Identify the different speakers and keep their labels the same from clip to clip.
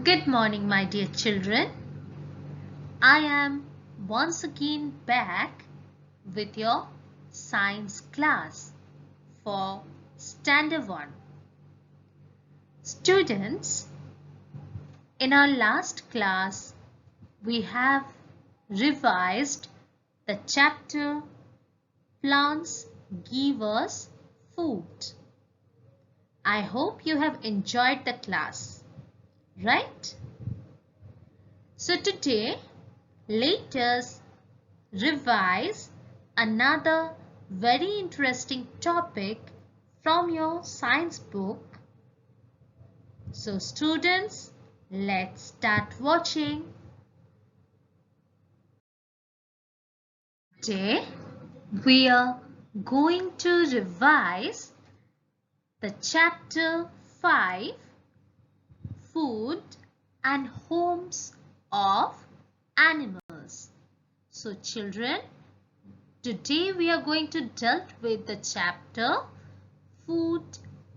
Speaker 1: Good morning, my dear children. I am once again back with your science class for Standard 1. Students, in our last class, we have revised the chapter Plants Give Us Food. I hope you have enjoyed the class, right? So today, let us revise another very interesting topic from your science book. So students, let's start watching. Today, we are going to revise the chapter 5, Food and Homes of Animals. So children, today we are going to deal with the chapter Food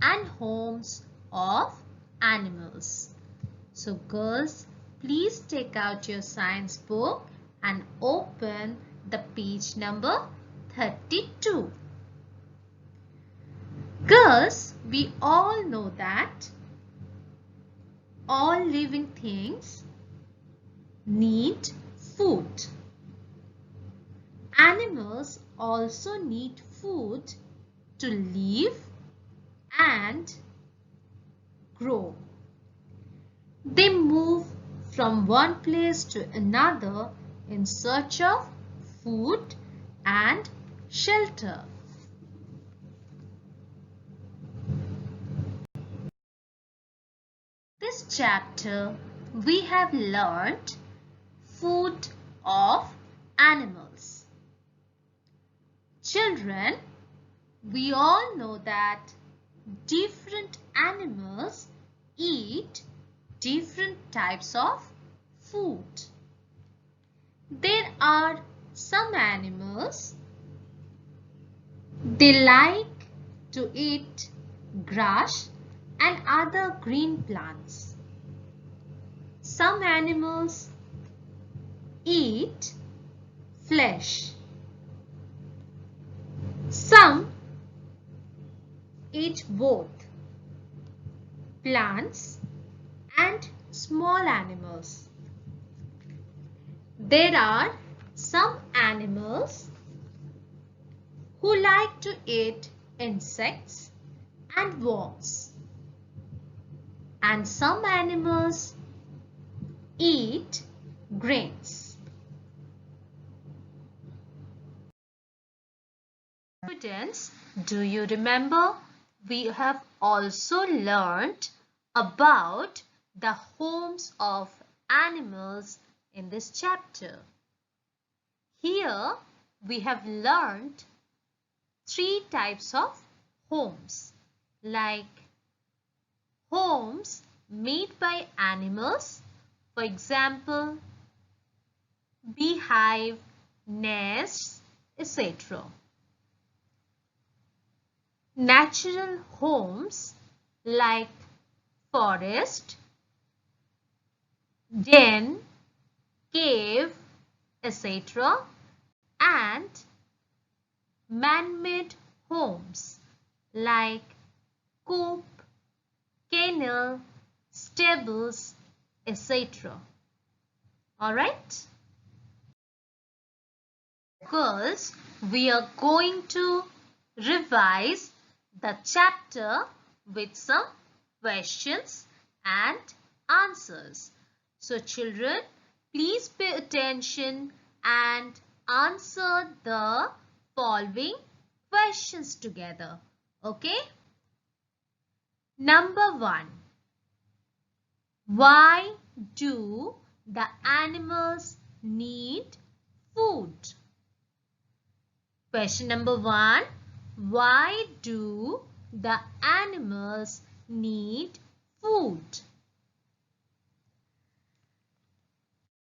Speaker 1: and Homes of Animals. So girls, please take out your science book and open the page number 32. Girls, we all know that all living things need food. Animals also need food to live and grow. They move from one place to another in search of food and shelter. This chapter we have learned food of animals. Children, we all know that different animals eat different types of food. There are some animals, they like to eat grass and other green plants. Some animals eat flesh. Some eat both plants and small animals. There are some animals who like to eat insects and worms. And some animals eat grains. Students, do you remember? We have also learned about the homes of animals in this chapter. Here we have learned 3 types of homes, like homes made by animals, for example, beehive, nests, etc. Natural homes like forest, den, cave, etc. and man-made homes like coop, kennel, stables, etc. Alright? Girls, we are going to revise the chapter with some questions and answers. So children, please pay attention and answer the following questions together. Okay? Number 1. Why do the animals need food? Question number 1. Why do the animals need food?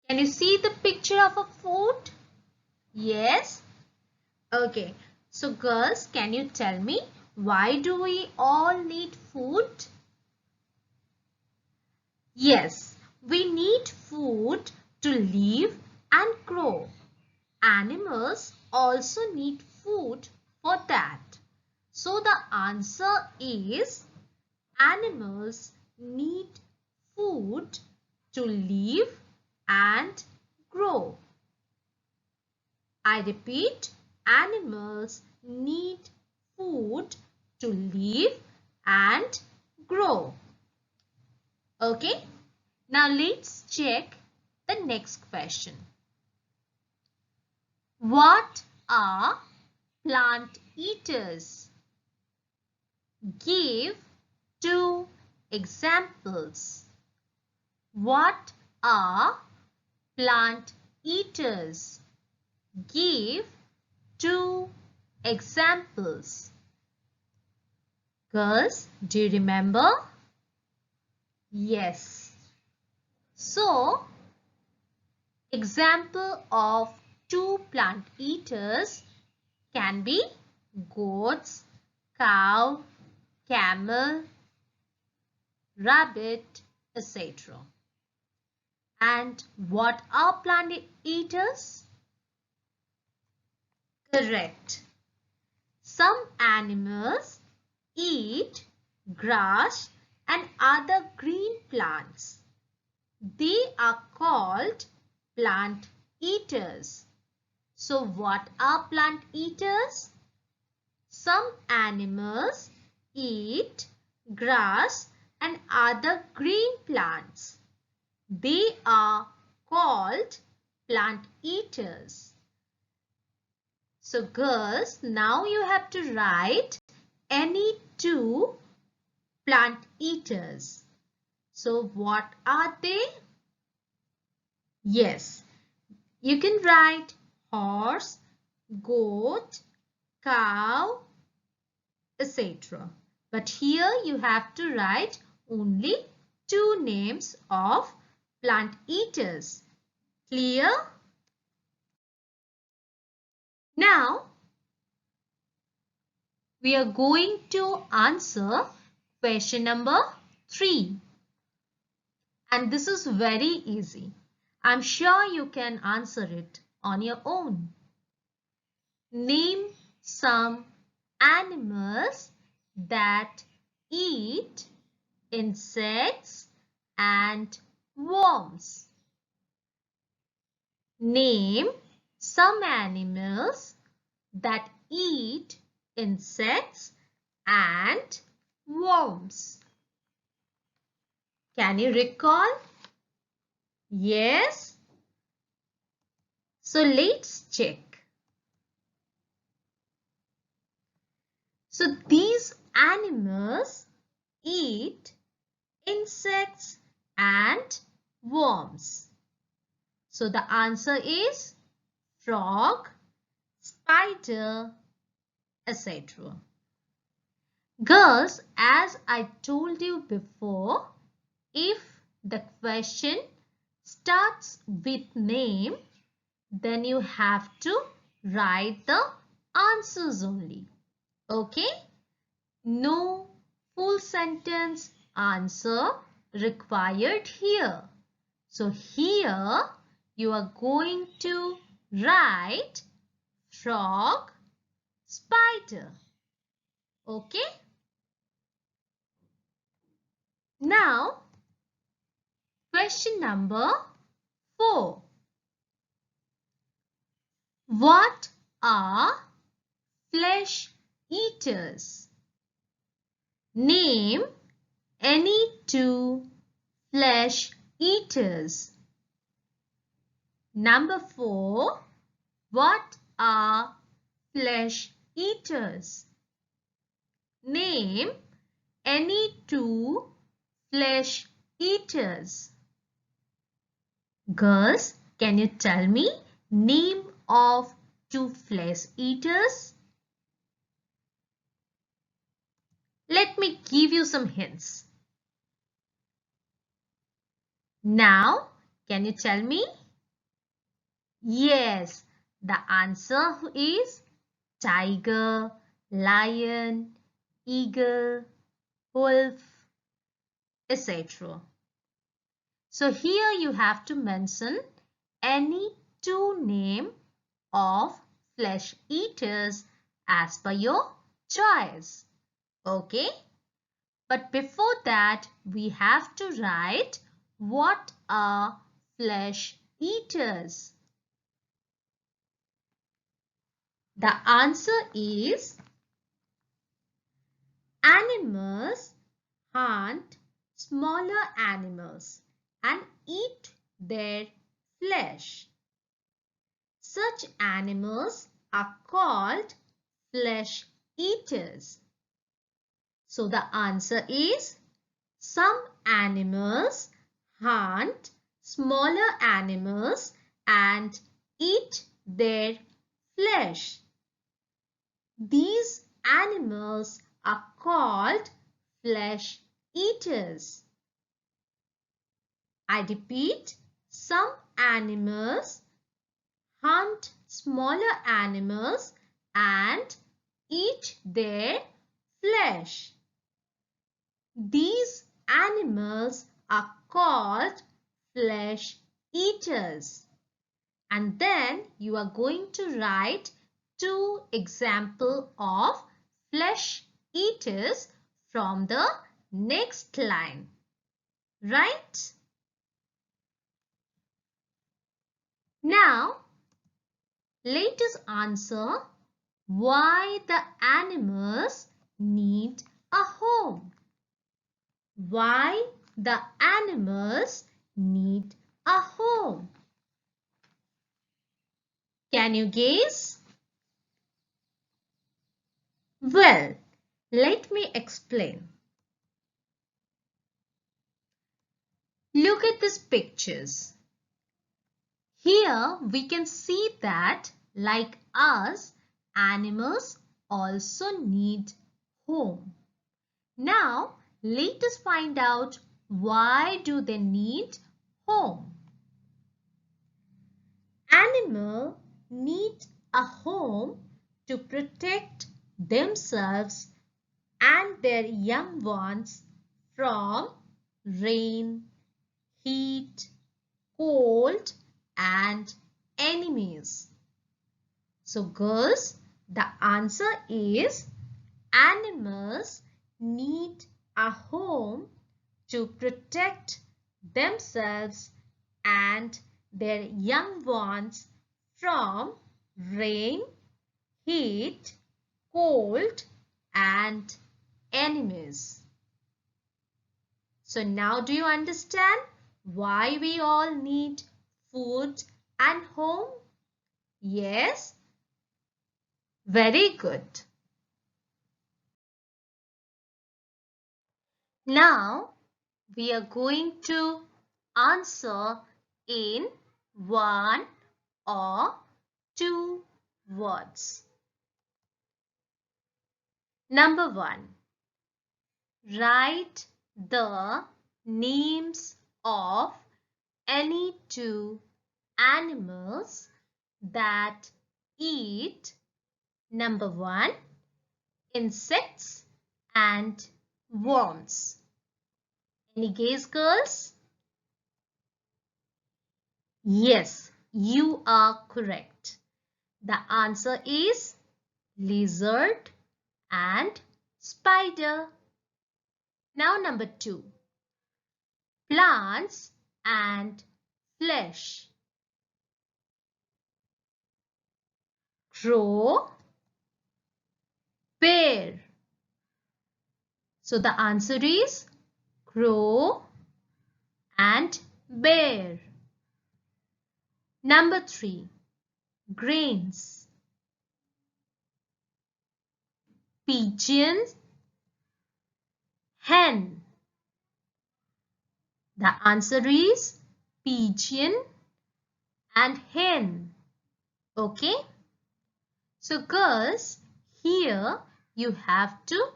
Speaker 1: Can you see the picture of a food? Yes? Okay. So girls, can you tell me, why do we all need food? Yes, We need food to live and grow. Animals also need food for that. So the answer is animals need food to live and grow. I repeat, animals need food to live and grow. Okay, now let's check the next question. What are plant eaters? Give two examples. What are plant eaters? Give two examples. Girls, do you remember? Yes. So, example of two plant eaters can be goats, cow, camel, rabbit, etc. And what are plant eaters? Correct. Some animals eat grass and other green plants. They are called plant eaters. So what are plant eaters? Some animals eat grass and other green plants. They are called plant eaters. So girls, now you have to write any two plant eaters. So what are they? Yes, you can write horse, goat, cow, etc. But here you have to write only two names of plant eaters. Clear? Now, we are going to answer question number 3. And this is very easy. I'm sure you can answer it on your own. Name some animals that eat insects and worms. Name some animals that eat insects and worms. Can you recall? Yes? So let's check. So these animals eat insects and worms. So the answer is frog, spider, etc. Girls, as I told you before, if the question starts with name, then you have to write the answers only. Okay? No full sentence answer required here. So here you are going to write frog, spider. Okay? Now, question number 4. What are flesh eaters? Name any two flesh eaters. Number 4. What are flesh eaters? Name any two flesh eaters. Girls, can you tell me name of two flesh eaters? Let me give you some hints. Now, can you tell me? Yes, the answer is tiger, lion, eagle, wolf, etc. So here you have to mention any two names of flesh eaters as per your choice. Okay? But before that, we have to write what are flesh eaters. The answer is animals hunt smaller animals and eat their flesh. Such animals are called flesh eaters. So the answer is some animals hunt smaller animals and eat their flesh. These animals are called flesh eaters. I repeat, some animals hunt smaller animals and eat their flesh. These animals are called flesh eaters. And then you are going to write two examples of flesh eaters from the next line. Right? Now, let us answer why the animals need a home. Why the animals need a home? Can you guess? Well, let me explain. Look at these pictures. Here we can see that, like us, animals also need home. Now, let us find out why do they need home. Animals need a home to protect themselves and their young ones from rain, heat, cold, and enemies. So girls, the answer is animals need a home to protect themselves and their young ones from rain, heat, cold, and enemies. So now do you understand why we all need food and home? Yes? Very good. Now we are going to answer in one or two words. Number 1. Write the names of any two animals that eat. Number 1. Insects and worms. Any guess, girls? Yes, you are correct. The answer is lizard and spider. Now number 2. Plants and flesh. Crow, bear. So the answer is crow and bear. Number 3. Grains. Pigeon, hen. The answer is pigeon and hen. Okay? So girls, here you have to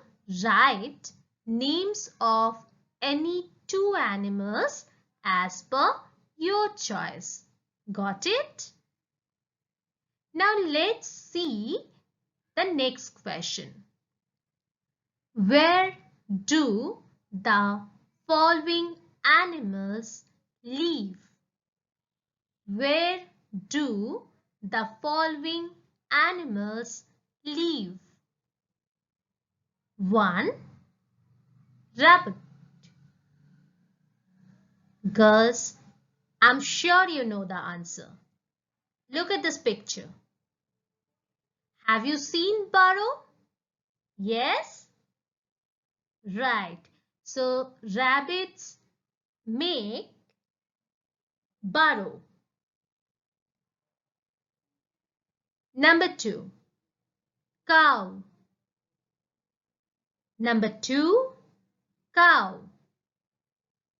Speaker 1: write names of any two animals as per your choice. Got it? Now let's see the next question. Where do the following animals Where do the following animals live? 1. Rabbit. Girls, I'm sure you know the answer. Look at this picture. Have you seen burrow? Yes? Right. So rabbits make burrow. Number 2. Cow. Number 2. Cow.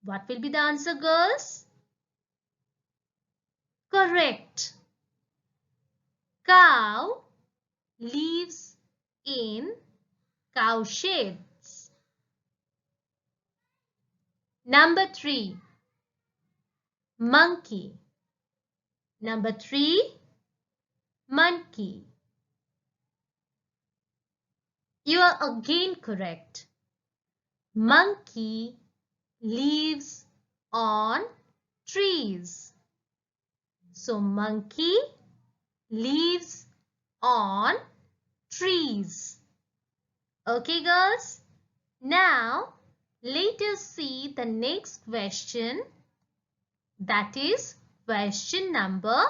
Speaker 1: What will be the answer, girls? Correct. Cow lives in cow sheds. Number 3. Monkey. Number 3. Monkey. You are again correct. Monkey lives on trees. So monkey lives on trees. Okay, girls? Now let us see the next question. That is question number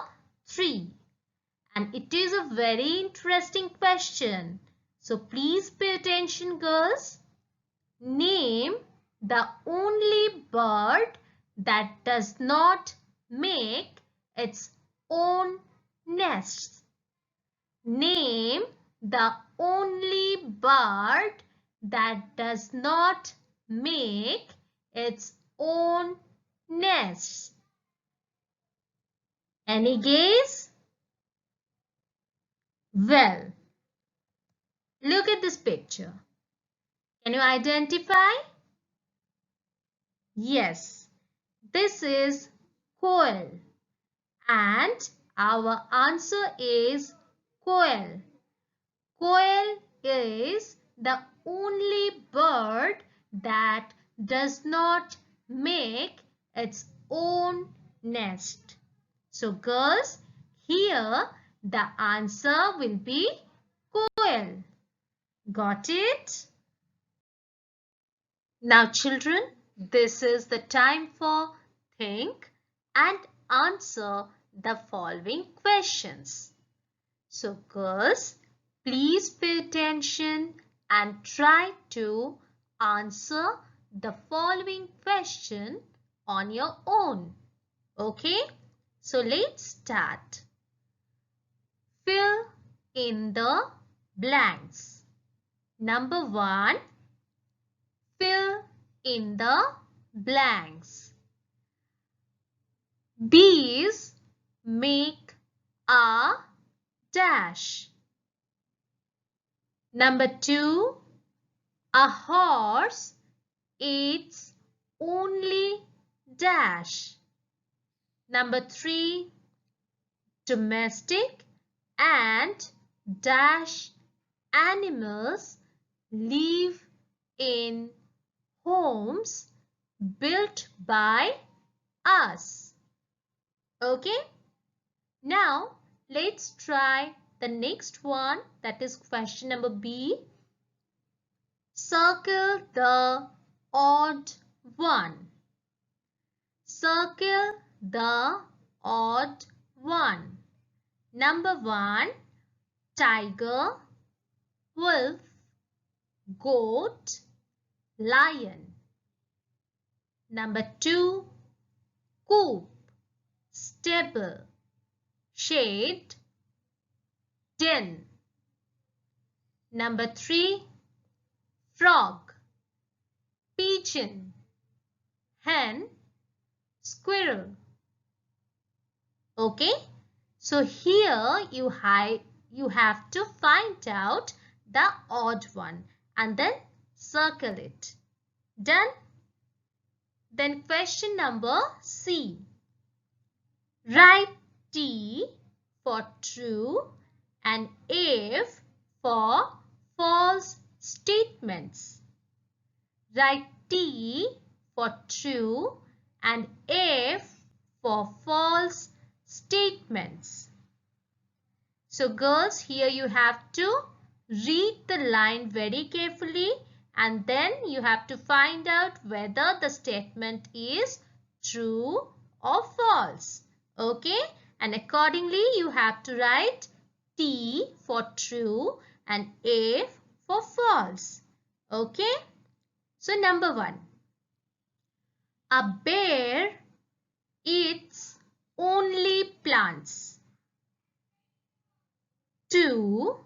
Speaker 1: 3. And it is a very interesting question. So please pay attention, girls. Name the only bird that does not make its own nest. Name the only bird that does not make its own nest. Any guess? Well, look at this picture. Can you identify? Yes, this is quail. And our answer is quail. Quail is the only bird that does not make its own nest. So girls, here the answer will be quail. Got it? Now children, this is the time for think and answer the following questions. So girls, please pay attention and try to answer the following question on your own. Okay? So let's start. Fill in the blanks. Number 1. Fill in the blanks. Bees make a dash. Number 2. A horse eats only dash. Number 3. Domestic and dash animals live in homes built by us. Okay? Now, let's try the next one, that is question number B. Circle the odd one. Circle the odd one. Number 1, tiger, wolf, goat, lion. Number 2, coop, stable, shade, den. Number 3, frog, pigeon, hen, squirrel. Okay, so here you have to find out the odd one and then circle it. Done? Then question number C. Write T for true and if for false statements. Write T for true and if for false statements. So girls, here you have to read the line very carefully and then you have to find out whether the statement is true or false. Okay? And accordingly, you have to write T for true and A for false. Okay? So number 1. A bear eats only plants. 2.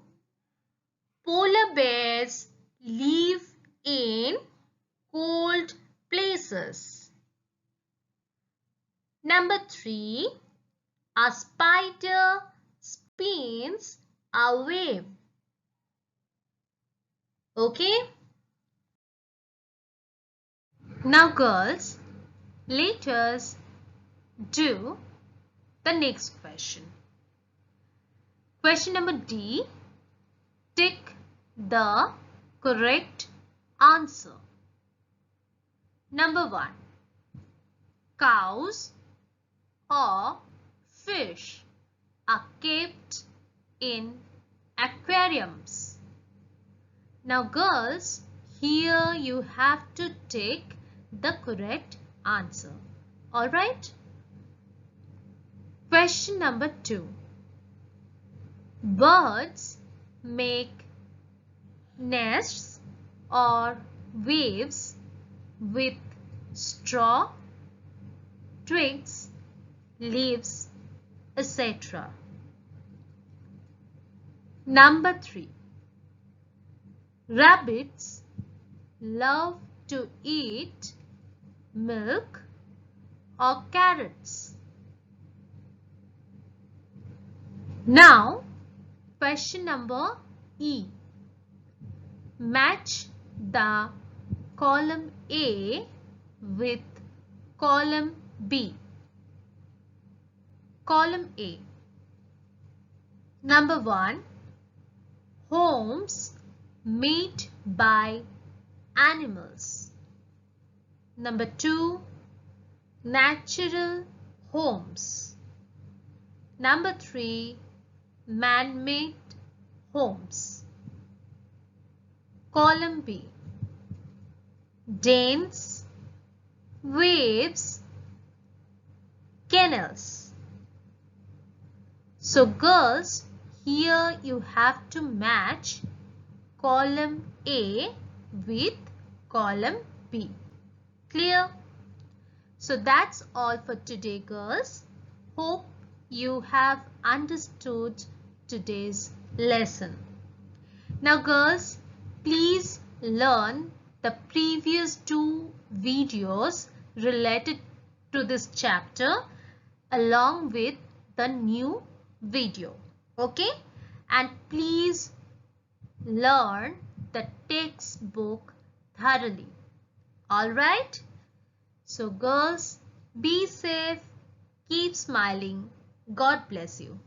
Speaker 1: Polar bears live in cold places. Number 3. A spider spins a web. Okay? Now girls, let us do the next question. Question number D. Tick the correct answer. Number 1. Cows or fish are kept in aquariums. Now girls, here you have to take the correct answer. Alright? Question number 2. Birds make nests or waves with straw, twigs, leaves, etc. Number 3. Rabbits love to eat milk or carrots. Now, question number E. Match the column A with column B. Column A. Number 1. Homes made by animals. Number 2. Natural homes. Number 3. Man-made homes. Column B. Dens, waves, kennels. So girls, here you have to match column A with column B. Clear? So that's all for today girls. Hope you have understood today's lesson. Now girls, please learn the previous 2 videos related to this chapter along with the new video. Okay? And please learn the textbook thoroughly. Alright? So girls, be safe, keep smiling. God bless you.